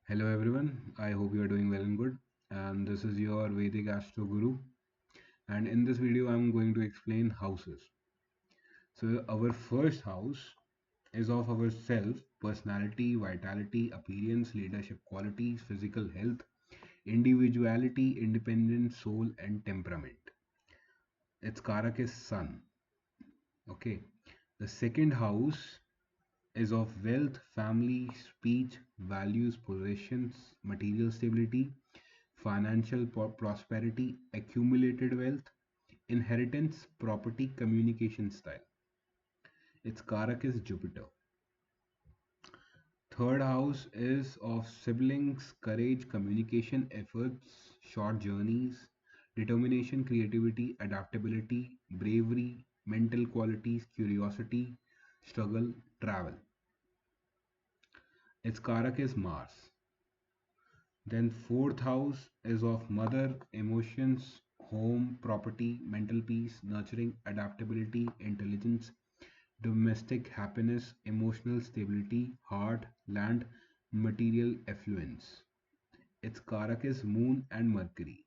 Hello everyone, I hope you are doing well and good. And this is your Vedic Astro Guru. And in this video, I'm going to explain houses. So, our first house is of our self, personality, vitality, appearance, leadership qualities, physical health, individuality, independence, soul, and temperament. Its Karak is Sun. Okay. The second house is of wealth, family, speech, values, possessions, material stability, financial prosperity, accumulated wealth, inheritance, property, communication style. Its Karak is Jupiter. Third house is of siblings, courage, communication, efforts, short journeys, determination, creativity, adaptability, bravery, mental qualities, curiosity, struggle, travel. Its Karak is Mars. Then fourth house is of mother, emotions, home, property, mental peace, nurturing, adaptability, intelligence, domestic happiness, emotional stability, heart, land, material affluence. Its Karak is Moon and Mercury.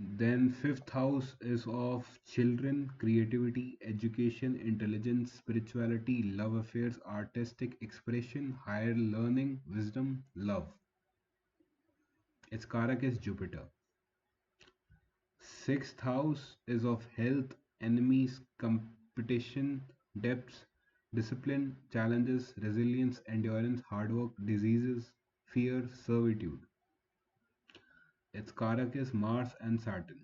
Then fifth house is of children, creativity, education, intelligence, spirituality, love affairs, artistic expression, higher learning, wisdom, love. Its Karak is Jupiter. Sixth house is of health, enemies, competition, debts, discipline, challenges, resilience, endurance, hard work, diseases, fear, servitude. Its Karak is Mars and Saturn.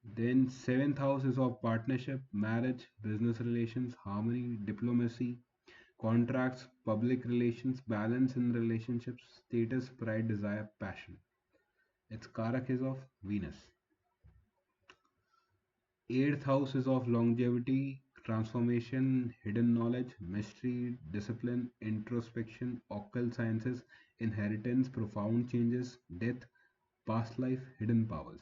Then seventh house is of partnership, marriage, business relations, harmony, diplomacy, contracts, public relations, balance in relationships, status, pride, desire, passion. Its Karak is of Venus. Eighth house is of longevity, transformation, hidden knowledge, mystery, discipline, introspection, occult sciences, inheritance, profound changes, death, past life, hidden powers.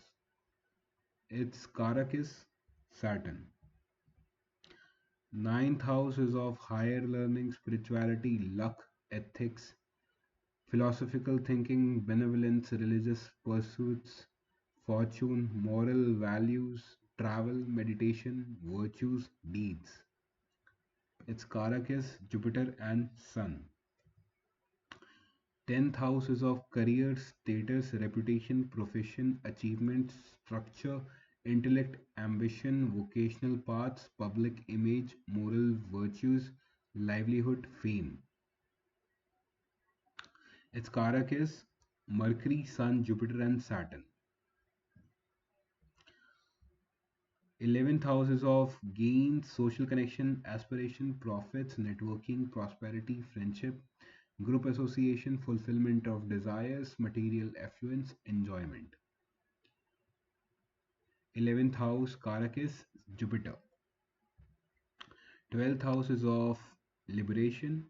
Its Karak is Saturn. Ninth house is of higher learning, spirituality, luck, ethics, philosophical thinking, benevolence, religious pursuits, fortune, moral values, travel, meditation, virtues, deeds. Its Karak is Jupiter and Sun. 10th house is of career, status, reputation, profession, achievements, structure, intellect, ambition, vocational paths, public image, moral virtues, livelihood, fame. Its Karak is Mercury, Sun, Jupiter, and Saturn. 11th house is of gains, social connection, aspiration, profits, networking, prosperity, friendship, group association, fulfillment of desires, material affluence, enjoyment. 11th house Karak is Jupiter. 12th house is of liberation,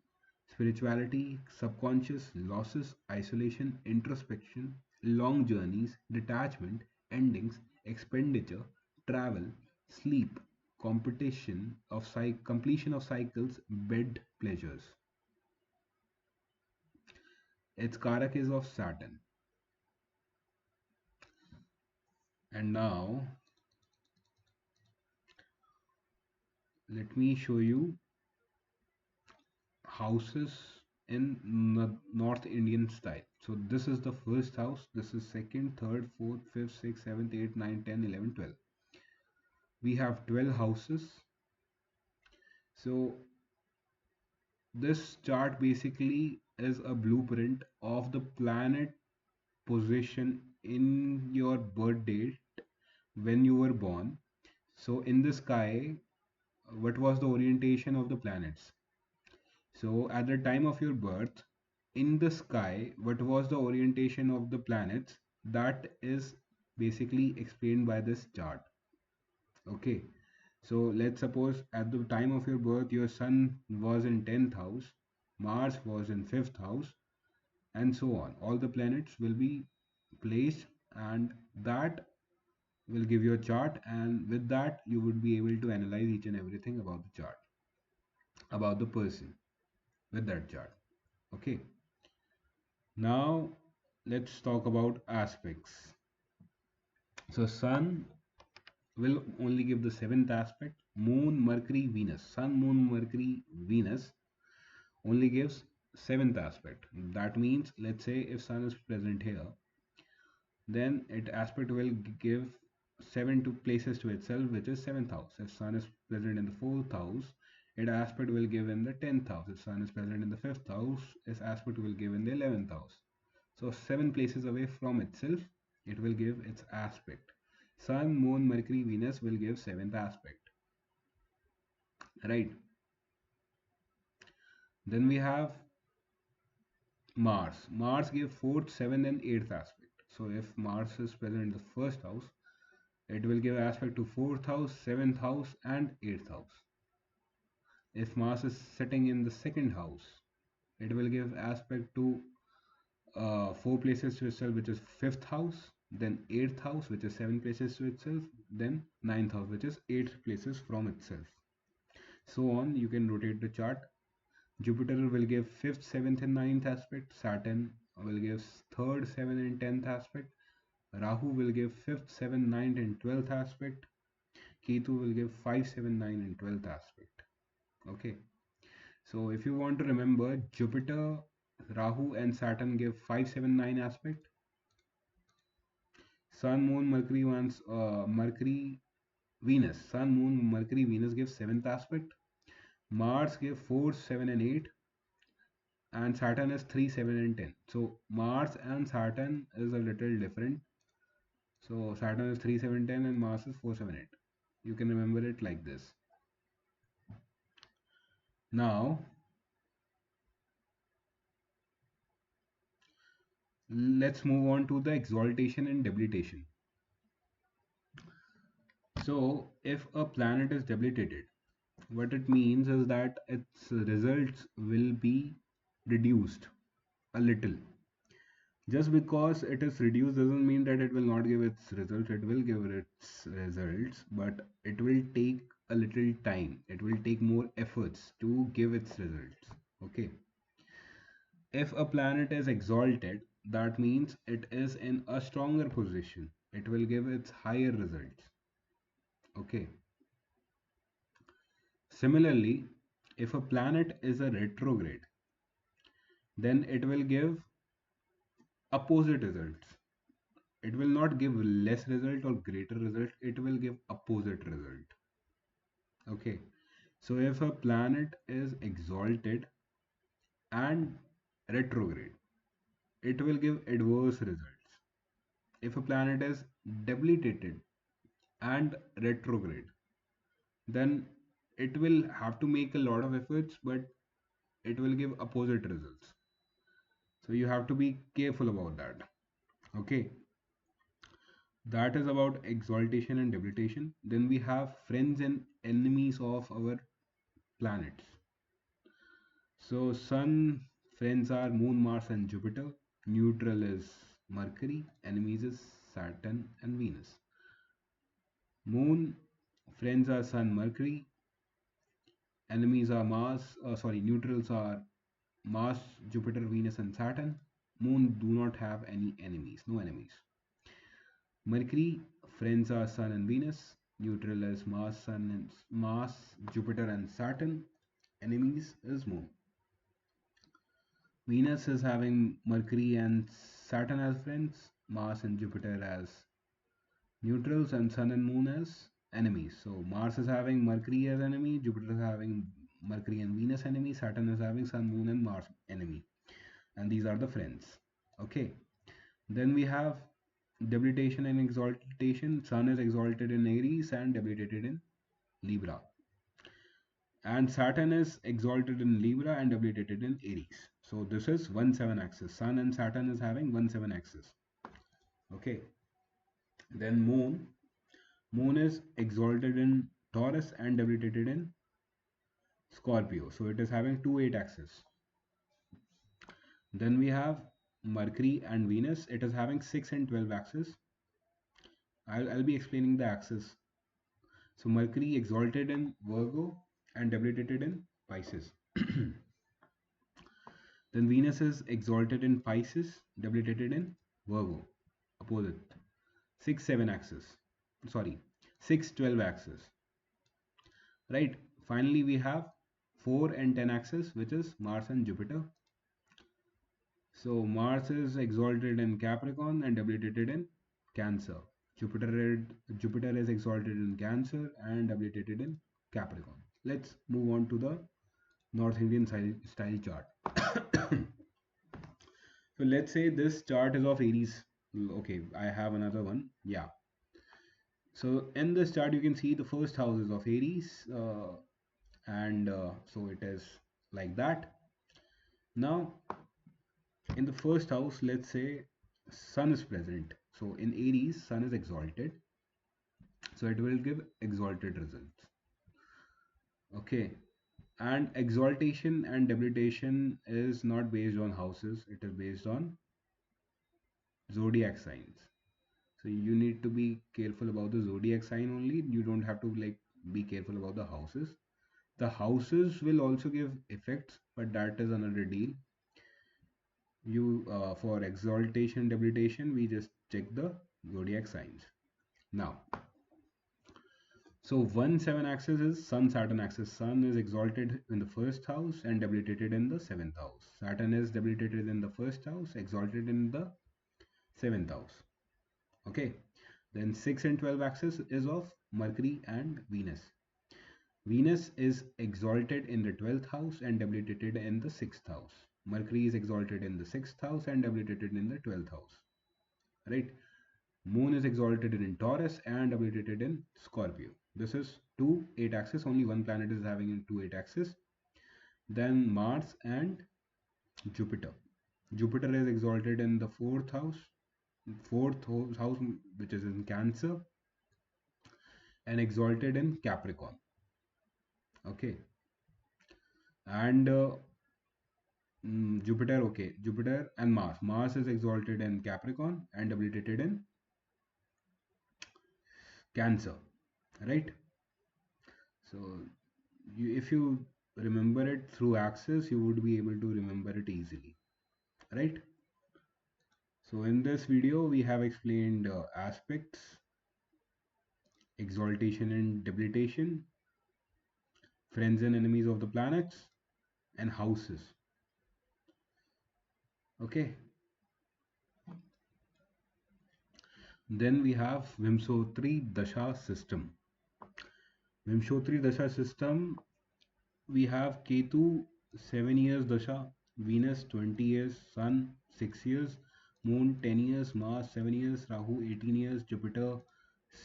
spirituality, subconscious, losses, isolation, introspection, long journeys, detachment, endings, expenditure, travel, sleep, completion of cycles, bed pleasures. Its Karak is of Saturn. And now let me show you houses in North Indian style. So this is the first house, this is second, third, fourth, fifth, sixth, seventh, eighth, ninth, 10, 11, 12. We have 12 houses. So this chart basically is a blueprint of the planet position in your birth date when you were born. So in the sky, what was the orientation of the planets? So at the time of your birth, in the sky, what was the orientation of the planets? That is basically explained by this chart. Okay. So let's suppose at the time of your birth, your sun was in 10th house, Mars was in 5th house, and so on. All the planets will be placed, and that will give you a chart, and with that, you would be able to analyze each and everything about the chart, about the person. with that chart. Okay, now let's talk about aspects. So sun will only give the seventh aspect. Moon, Mercury, Venus. Sun, Moon, Mercury, Venus only gives seventh aspect. That means, let's say if sun is present here, then it aspect will give seven to places to itself, which is seventh house. If sun is present in the fourth house, it aspect will give in the 10th house. If sun is present in the fifth house, its aspect will give in the 11th house. So seven places away from itself, it will give its aspect. Sun, Moon, Mercury, Venus will give seventh aspect, right? Then we have Mars. Mars gives fourth, seventh, and eighth aspect. So if Mars is present in the first house, it will give aspect to fourth house, seventh house, and eighth house. If Mars is sitting in the second house, it will give aspect to four places to itself, which is fifth house, then eighth house, which is seven places to itself, then ninth house, which is eight places from itself. So on, you can rotate the chart. Jupiter will give fifth, seventh, and ninth aspect. Saturn will give third, seventh, and tenth aspect. Rahu will give fifth, seventh, ninth, and 12th aspect. Ketu will give 5, 7, 9, and 12th aspect. Okay. So if you want to remember, Jupiter, Rahu, and Saturn give 5, 7, 9 aspect. Sun, Moon, Mercury, Mercury, Venus. Sun, Moon, Mercury, Venus give 7th aspect. Mars give 4, 7, and 8. And Saturn is 3, 7, and 10. So Mars and Saturn is a little different. So Saturn is 3, 7, 10, and Mars is 4, 7, 8. You can remember it like this. Now, let's move on to the exaltation and debilitation. So, if a planet is debilitated, what it means is that its results will be reduced a little. Just because it is reduced doesn't mean that it will not give its results. It will give its results, but it will take a little time. It will take more efforts to give its results. Okay. If a planet is exalted, that means it is in a stronger position. It will give its higher results. Okay. Similarly, if a planet is a retrograde, then it will give opposite results. It will not give less result or greater result. It will give opposite result. Okay. So if a planet is exalted and retrograde, it will give adverse results. If a planet is debilitated and retrograde, then it will have to make a lot of efforts, but it will give opposite results. So you have to be careful about that. Okay, that is about exaltation and debilitation. Then we have friends and enemies of our planets. So sun friends are Moon, Mars, and Jupiter. Neutral is Mercury. Enemies is Saturn and Venus. Moon friends are Sun, Mercury. Enemies are neutrals are Mars, Jupiter, Venus, and Saturn. Moon do not have any enemies, no enemies. Mercury friends are Sun and Venus. Neutral is Mars, Jupiter, and Saturn. Enemies is Moon. Venus is having Mercury and Saturn as friends, Mars and Jupiter as neutrals, and Sun and Moon as enemies. So Mars is having Mercury as enemy, Jupiter is having Mercury and Venus enemy, Saturn is having Sun, Moon, and Mars enemy. And these are the friends. Okay. Then we have debilitation and exaltation. Sun is exalted in Aries and debilitated in Libra. And Saturn is exalted in Libra and debilitated in Aries. So this is 1-7 axis. Sun and Saturn is having 1-7 axis. Okay. Then Moon is exalted in Taurus and debilitated in Scorpio. So it is having 2-8 axis. Then we have Mercury and Venus. It is having 6 and 12 axis. I'll be explaining the axis. So Mercury exalted in Virgo and debilitated in Pisces. Then Venus is exalted in Pisces, debilitated in Virgo, opposite. 6 7 axis. Sorry, 6 12 axis. Right. Finally, we have 4 and 10 axis, which is Mars and Jupiter. So Mars is exalted in Capricorn and debilitated in Cancer. Jupiter is exalted in Cancer and debilitated in Capricorn. Let's move on to the North Indian style chart. So let's say this chart is of Aries. Okay, I have another one. Yeah. So in this chart, you can see the first house is of Aries, and so it is like that. Now, in the first house, let's say Sun is present. So in Aries, Sun is exalted. So it will give exalted results. Okay. And exaltation and debilitation is not based on houses, it is based on zodiac signs. So you need to be careful about the zodiac sign only. You don't have to like be careful about the houses. The houses will also give effects, but that is another deal. You for exaltation, debilitation, we just check the zodiac signs. Now, so 1 7 axis is Sun Saturn axis. Sun is exalted in the first house and debilitated in the seventh house. Saturn is debilitated in the first house, exalted in the seventh house. Okay. Then 6 and 12 axis is of Mercury and Venus. Venus is exalted in the 12th house and debilitated in the 6th house. Mercury is exalted in the 6th house and debilitated in the 12th house. Right? Moon is exalted in Taurus and debilitated in Scorpio. This is 2 8 axis. Only one planet is having in 2 8 axis. Then Mars and Jupiter. Jupiter is exalted in the 4th house, house which is in Cancer, and exalted in Capricorn. Okay. And Jupiter, okay, Jupiter and Mars. Mars is exalted in Capricorn and debilitated in Cancer, right? So, if you remember it through axis, you would be able to remember it easily, right? So, in this video, we have explained aspects, exaltation and debilitation, friends and enemies of the planets, and houses. Okay. Then we have Vimshottari Dasha system. Vimshottari Dasha system, we have Ketu 7 years Dasha, Venus 20 years, Sun 6 years, Moon 10 years, Mars 7 years, Rahu 18 years, Jupiter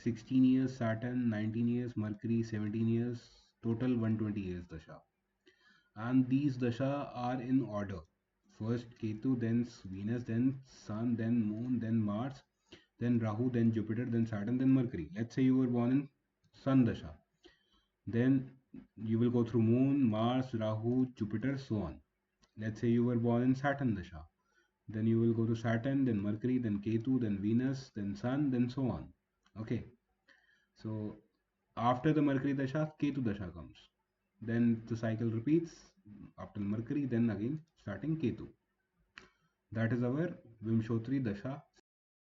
16 years, Saturn 19 years, Mercury 17 years, total 120 years Dasha. And these Dasha are in order. First Ketu, then Venus, then Sun, then Moon, then Mars, then Rahu, then Jupiter, then Saturn, then Mercury. Let's say you were born in Sun Dasha. Then you will go through Moon, Mars, Rahu, Jupiter, so on. Let's say you were born in Saturn Dasha. Then you will go to Saturn, then Mercury, then Ketu, then Venus, then Sun, then so on. Okay. So after the Mercury Dasha, Ketu Dasha comes. Then the cycle repeats after Mercury, then again starting Ketu. That is our Vimshottari Dasha